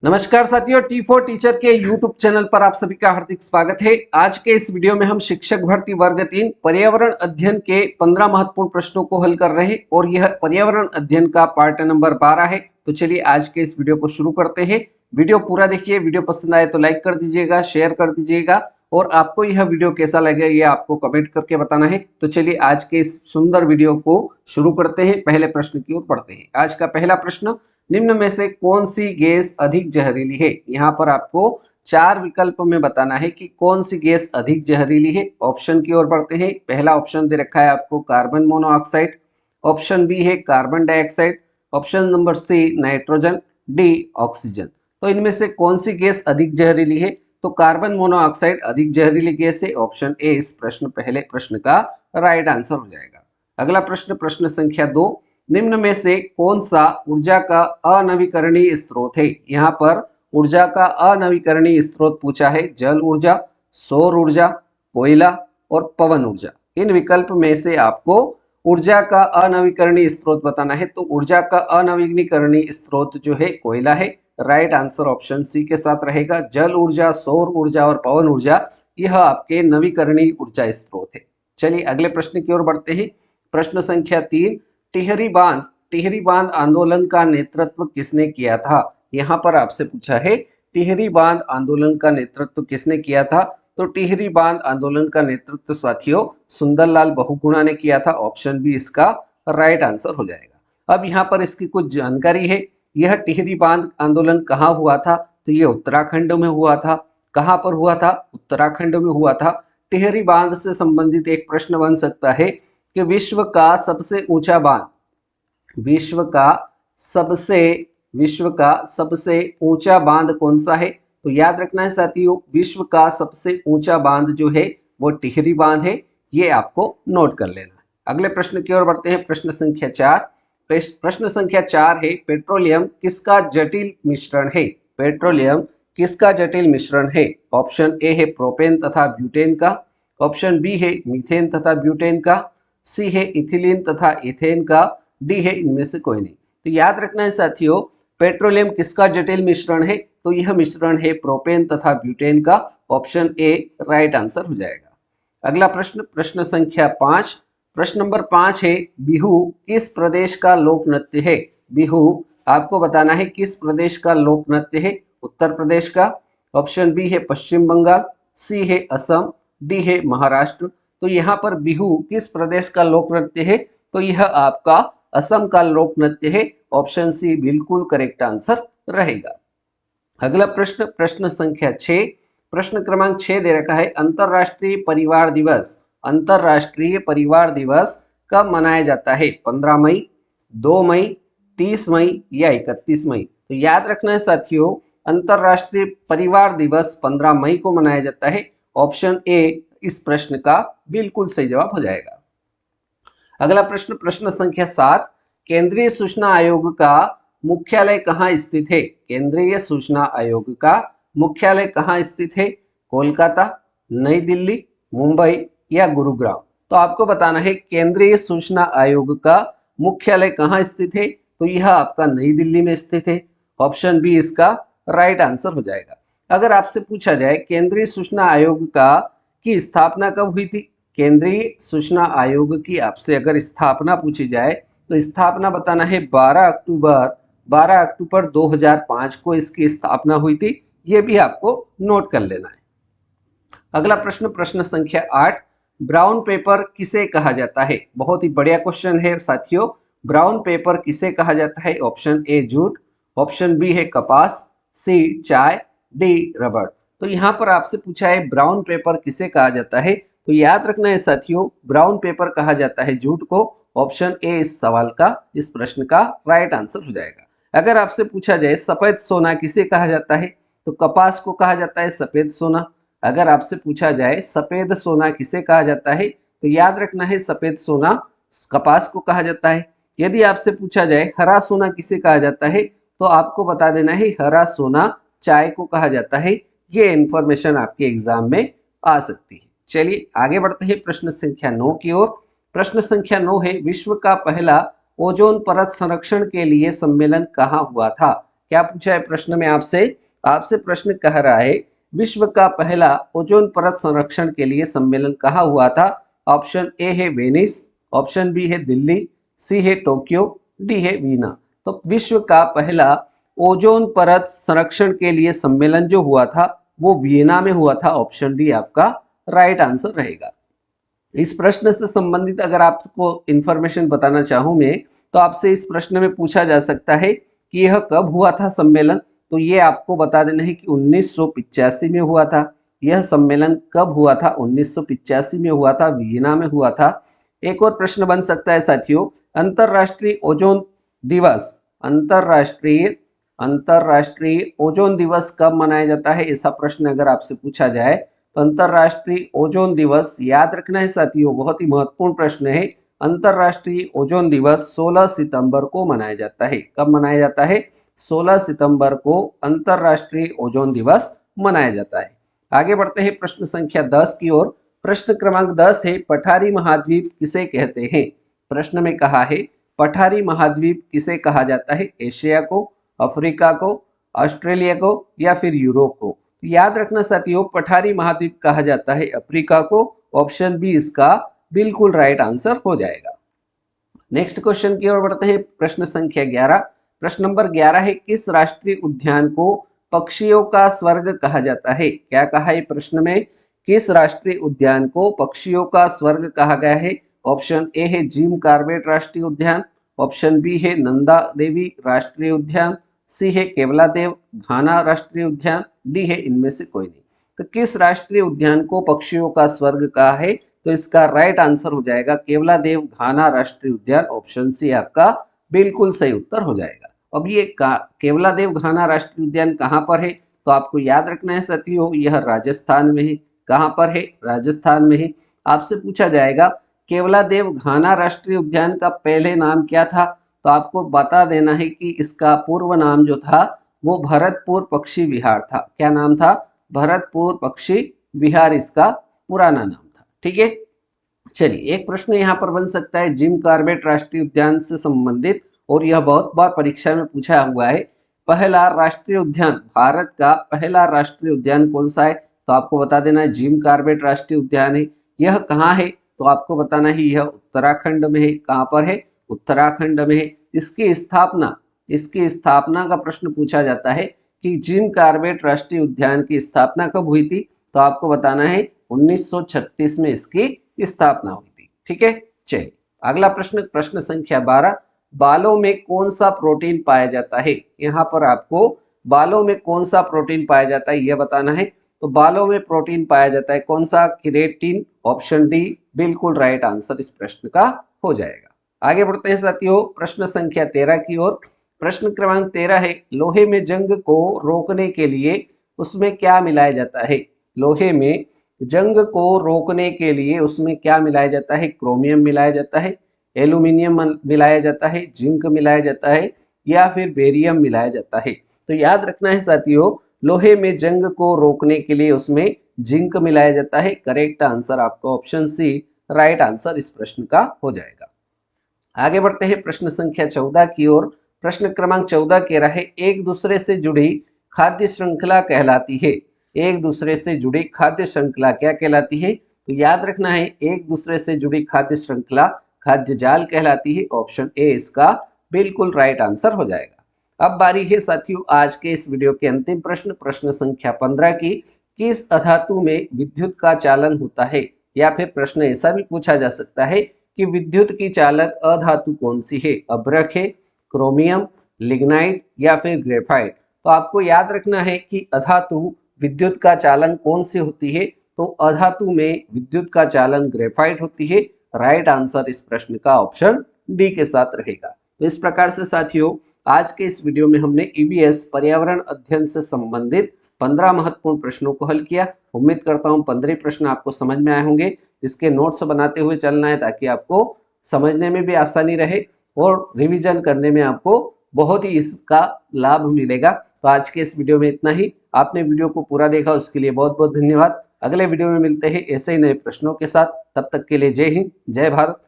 नमस्कार साथियों, T4 teacher के YouTube चैनल पर आप सभी का हार्दिक स्वागत है। आज के इस वीडियो में हम शिक्षक भर्ती वर्ग 3 पर्यावरण अध्ययन के 15 महत्वपूर्ण प्रश्नों को हल कर रहे हैं और यह पर्यावरण अध्ययन का पार्ट नंबर 12 है। तो चलिए आज के इस वीडियो को शुरू करते हैं। वीडियो पूरा देखिए, वीडियो पसंद आए तो लाइक कर दीजिएगा, शेयर कर दीजिएगा और आपको यह वीडियो कैसा लगे ये आपको कमेंट करके बताना है। तो चलिए आज के इस सुंदर वीडियो को शुरू करते हैं। पहले प्रश्न की ओर बढ़ते हैं। आज का पहला प्रश्न, निम्न में से कौन सी गैस अधिक जहरीली है? यहाँ पर आपको 4 विकल्प में बताना है कि कौन सी गैस अधिक जहरीली है। ऑप्शन की ओर बढ़ते हैं। पहला ऑप्शन दे रखा है आपको कार्बन मोनोऑक्साइड, ऑप्शन बी है carbon dioxide, option number C nitrogen, D oxygen. तो इनमें से कौन सी गैस अधिक जहरीली है? तो कार्बन मोनोऑक्साइड अधिक जहरीली गैस है। ऑप्शन ए इस पहले प्रश्न का राइट आंसर हो जाएगा। अगला प्रश्न, प्रश्न संख्या 2, निम्न में से कौन सा ऊर्जा का अनवीकरणीय स्रोत है? यहाँ पर ऊर्जा का अनवीकरणीय स्रोत पूछा है। जल ऊर्जा, सौर ऊर्जा, कोयला और पवन ऊर्जा। इन विकल्प में से आपको ऊर्जा का अनवीकरणीय स्रोत बताना है। तो ऊर्जा का अनवीकरणीय स्रोत जो है कोयला है। राइट आंसर ऑप्शन सी के साथ रहेगा। जल ऊर्जा, सौर ऊर्जा और पवन ऊर्जा यह आपके नवीकरणीय ऊर्जा स्रोत है। चलिए अगले प्रश्न की ओर बढ़ते हैं। प्रश्न संख्या 3, टिहरी बांध आंदोलन का नेतृत्व किसने किया था? यहाँ पर आपसे पूछा है टिहरी बांध आंदोलन का नेतृत्व किसने किया था? तो टिहरी बांध आंदोलन का नेतृत्व साथियों सुंदरलाल बहुगुणा ने किया था। ऑप्शन बी इसका राइट आंसर हो जाएगा। अब यहाँ पर इसकी कुछ जानकारी है। यह टिहरी बांध आंदोलन कहाँ हुआ था? तो ये उत्तराखंड में हुआ था। कहाँ पर हुआ था? उत्तराखंड में हुआ था। टिहरी बांध से संबंधित एक प्रश्न बन सकता है कि विश्व का सबसे ऊंचा बांध, विश्व का सबसे ऊंचा बांध कौन सा है? तो याद रखना है साथियों, विश्व का सबसे ऊंचा बांध जो है वो टिहरी बांध है। ये आपको नोट कर लेना है। अगले प्रश्न की ओर बढ़ते हैं। प्रश्न संख्या 4, प्रश्न संख्या 4 है, पेट्रोलियम किसका जटिल मिश्रण है? पेट्रोलियम किसका जटिल मिश्रण है? ऑप्शन ए है प्रोपेन तथा ब्यूटेन का, ऑप्शन बी है मीथेन तथा ब्यूटेन का, सी है इथिलीन तथा इथेन का, डी है इनमें से कोई नहीं। तो याद रखना है साथियों, पेट्रोलियम किसका जटिल मिश्रण है? तो यह मिश्रण है प्रोपेन तथा ब्यूटेन का। ऑप्शन ए राइट आंसर हो जाएगा। अगला प्रश्न, प्रश्न संख्या 5, प्रश्न नंबर 5 है, बिहू किस प्रदेश का लोक नृत्य है? बिहू आपको बताना है किस प्रदेश का लोक नृत्य है। उत्तर प्रदेश का, ऑप्शन बी है पश्चिम बंगाल, सी है असम, डी है महाराष्ट्र। तो यहाँ पर बिहू किस प्रदेश का लोक नृत्य है? तो यह आपका असम का लोक नृत्य है। ऑप्शन सी बिल्कुल करेक्ट आंसर रहेगा। अगला प्रश्न, प्रश्न संख्या 6, प्रश्न क्रमांक 6 दे रखा है, अंतरराष्ट्रीय परिवार दिवस, अंतरराष्ट्रीय परिवार दिवस कब मनाया जाता है? 15 मई, 2 मई, 30 मई या 31 मई? तो याद रखना है साथियों, अंतरराष्ट्रीय परिवार दिवस 15 मई को मनाया जाता है। ऑप्शन ए इस प्रश्न का बिल्कुल सही जवाब हो जाएगा। अगला प्रश्न, प्रश्न संख्या 7, केंद्रीय सूचना आयोग का मुख्यालय कहाँ स्थित है? केंद्रीय सूचना आयोग का मुख्यालय कहाँ स्थित है? कोलकाता, नई दिल्ली, मुंबई या गुरुग्राम? तो आपको बताना है केंद्रीय सूचना आयोग का मुख्यालय कहाँ स्थित है। तो यह आपका नई दिल्ली में स्थित है। ऑप्शन बी इसका राइट आंसर हो जाएगा। अगर आपसे पूछा जाए केंद्रीय सूचना आयोग का की स्थापना कब हुई थी? केंद्रीय सूचना आयोग की आपसे अगर स्थापना पूछी जाए तो स्थापना बताना है 12 अक्टूबर 2005 को इसकी स्थापना हुई थी। ये भी आपको नोट कर लेना है। अगला प्रश्न, प्रश्न संख्या 8, ब्राउन पेपर किसे कहा जाता है? बहुत ही बढ़िया क्वेश्चन है साथियों। ब्राउन पेपर किसे कहा जाता है? Option A jute, option B है कपास, सी चाय, डी रबड़। तो यहाँ पर आपसे पूछा है ब्राउन पेपर किसे कहा जाता है? तो याद रखना है साथियों, ब्राउन पेपर कहा जाता है जूट को। ऑप्शन ए इस सवाल का, इस प्रश्न का राइट आंसर हो जाएगा। अगर आपसे पूछा जाए सफेद सोना किसे कहा जाता है? तो कपास को कहा जाता है सफेद सोना। अगर आपसे पूछा जाए सफेद सोना किसे कहा जाता है? तो याद रखना है सफेद सोना कपास को कहा जाता है। यदि आपसे पूछा जाए हरा सोना किसे कहा जाता है? तो आपको बता देना है हरा सोना चाय को कहा जाता है। ये इंफॉर्मेशन आपके एग्जाम में आ सकती है। चलिए आगे बढ़ते हैं प्रश्न संख्या 9 की ओर। प्रश्न संख्या 9 है, विश्व का पहला ओजोन परत संरक्षण के लिए सम्मेलन कहाँ हुआ था? क्या पूछा है प्रश्न में आपसे? आपसे प्रश्न कह रहा है विश्व का पहला ओजोन परत संरक्षण के लिए सम्मेलन कहाँ हुआ था? ऑप्शन ए है वेनिस, ऑप्शन बी है दिल्ली, सी है टोक्यो, डी है वीना। तो विश्व का पहला ओजोन परत संरक्षण के लिए सम्मेलन जो हुआ था वो वियना में हुआ था। ऑप्शन डी आपका राइट आंसर रहेगा। इस प्रश्न से संबंधित अगर आपको इंफॉर्मेशन बताना चाहूं मैं, तो आपसे इस प्रश्न में पूछा जा सकता है कि यह कब हुआ था सम्मेलन। तो ये आपको बता देना है कि 1985 में हुआ था। यह सम्मेलन कब हुआ था? 1985 में हुआ था, वियना में हुआ था। एक और प्रश्न बन सकता है साथियों, अंतरराष्ट्रीय ओजोन दिवस अंतरराष्ट्रीय अंतरराष्ट्रीय ओजोन दिवस कब मनाया जाता है? ऐसा प्रश्न अगर आपसे पूछा जाए तो अंतरराष्ट्रीय ओजोन दिवस, याद रखना है साथियों, बहुत ही महत्वपूर्ण प्रश्न है। अंतरराष्ट्रीय ओजोन दिवस 16 सितंबर को मनाया जाता है। कब मनाया जाता है? 16 सितंबर को अंतरराष्ट्रीय ओजोन दिवस मनाया जाता है। आगे बढ़ते हैं प्रश्न संख्या 10 की ओर। प्रश्न क्रमांक 10 है पठारी महाद्वीप किसे कहते हैं? प्रश्न में कहा है पठारी महाद्वीप किसे कहा जाता है? एशिया को, अफ्रीका को, ऑस्ट्रेलिया को या फिर यूरोप को? याद रखना साथियों, पठारी महाद्वीप कहा जाता है अफ्रीका को। ऑप्शन बी इसका बिल्कुल राइट आंसर हो जाएगा। नेक्स्ट क्वेश्चन की ओर बढ़ते हैं। प्रश्न संख्या 11। प्रश्न नंबर 11 है किस राष्ट्रीय उद्यान को पक्षियों का स्वर्ग कहा जाता है? क्या कहा है प्रश्न में? किस राष्ट्रीय उद्यान को पक्षियों का स्वर्ग कहा गया है? ऑप्शन ए है जिम कॉर्बेट राष्ट्रीय उद्यान, ऑप्शन बी है नंदा देवी राष्ट्रीय उद्यान, सी है केवला देव घाना राष्ट्रीय उद्यान, डी है इनमें से कोई नहीं। तो किस राष्ट्रीय उद्यान को पक्षियों का स्वर्ग कहा है? तो इसका राइट आंसर हो जाएगा केवला देव घाना राष्ट्रीय उद्यान। ऑप्शन सी आपका बिल्कुल सही उत्तर हो जाएगा। अब ये केवला देव घाना राष्ट्रीय उद्यान कहाँ पर है? तो आपको याद रखना है साथियों, यह राजस्थान में है। कहाँ पर है? राजस्थान में है। आपसे पूछा जाएगा केवला देव घाना राष्ट्रीय उद्यान का पहले नाम क्या था? तो आपको बता देना है कि इसका पूर्व नाम जो था वो भरतपुर पक्षी विहार था। क्या नाम था? भरतपुर पक्षी विहार इसका पुराना नाम था। ठीक है, चलिए एक प्रश्न यहाँ पर बन सकता है जिम कॉर्बेट राष्ट्रीय उद्यान से संबंधित, और यह बहुत बार परीक्षा में पूछा हुआ है। पहला राष्ट्रीय उद्यान, भारत का पहला राष्ट्रीय उद्यान कौन सा है? तो आपको बता देना है जिम कॉर्बेट राष्ट्रीय उद्यान है। यह कहाँ है? तो आपको बताना है यह उत्तराखंड में है। कहाँ पर है? उत्तराखंड में है। इसकी स्थापना का प्रश्न पूछा जाता है कि जिम कॉर्बेट राष्ट्रीय उद्यान की स्थापना कब हुई थी? तो आपको बताना है 1936 में इसकी स्थापना हुई थी। ठीक है, चलिए अगला प्रश्न, प्रश्न संख्या 12। बालों में कौन सा प्रोटीन पाया जाता है? यहाँ पर आपको बालों में कौन सा प्रोटीन पाया जाता है यह बताना है। तो बालों में प्रोटीन पाया जाता है कौन सा? केराटिन। ऑप्शन डी बिल्कुल राइट आंसर इस प्रश्न का हो जाएगा। आगे बढ़ते हैं साथियों प्रश्न संख्या 13 की ओर। प्रश्न क्रमांक 13 है लोहे में जंग को रोकने के लिए उसमें क्या मिलाया जाता है? लोहे में जंग को रोकने के लिए उसमें क्या मिलाया जाता है? क्रोमियम मिलाया जाता है, एल्यूमिनियम मिलाया जाता है, जिंक मिलाया जाता है या फिर बेरियम मिलाया जाता है? तो याद रखना है साथियों, लोहे में जंग को रोकने के लिए उसमें जिंक मिलाया जाता है। करेक्ट आंसर आपका ऑप्शन सी राइट आंसर इस प्रश्न का हो जाएगा। आगे बढ़ते हैं प्रश्न संख्या 14 की ओर। प्रश्न क्रमांक 14 कह रहा है एक दूसरे से जुड़ी खाद्य श्रृंखला कहलाती है। एक दूसरे से जुड़ी खाद्य श्रृंखला क्या कहलाती है? तो याद रखना है एक दूसरे से जुड़ी खाद्य श्रृंखला खाद्य जाल कहलाती है। ऑप्शन ए इसका बिल्कुल राइट आंसर हो जाएगा। अब बारी है साथियों आज के इस वीडियो के अंतिम प्रश्न, प्रश्न संख्या 15 की। किस अधातु में विद्युत का चालन होता है? या फिर प्रश्न ऐसा भी पूछा जा सकता है कि विद्युत की चालक अधातु कौन सी है? अभ्रक है, क्रोमियम, लिग्नाइट या फिर ग्रेफाइट? तो आपको याद रखना है कि अधातु विद्युत का चालन कौन सी होती है? तो अधातु में विद्युत का चालन ग्रेफाइट होती है। राइट आंसर इस प्रश्न का ऑप्शन डी के साथ रहेगा। तो इस प्रकार से साथियों आज के इस वीडियो में हमने ईवीएस पर्यावरण अध्ययन से संबंधित 15 महत्वपूर्ण प्रश्नों को हल किया। उम्मीद करता हूँ 15 प्रश्न आपको समझ में आए होंगे। इसके नोट्स बनाते हुए चलना है ताकि आपको समझने में भी आसानी रहे और रिवीजन करने में आपको बहुत ही इसका लाभ मिलेगा। तो आज के इस वीडियो में इतना ही। आपने वीडियो को पूरा देखा उसके लिए बहुत बहुत धन्यवाद। अगले वीडियो में मिलते हैं ऐसे ही नए प्रश्नों के साथ। तब तक के लिए जय हिंद, जय भारत,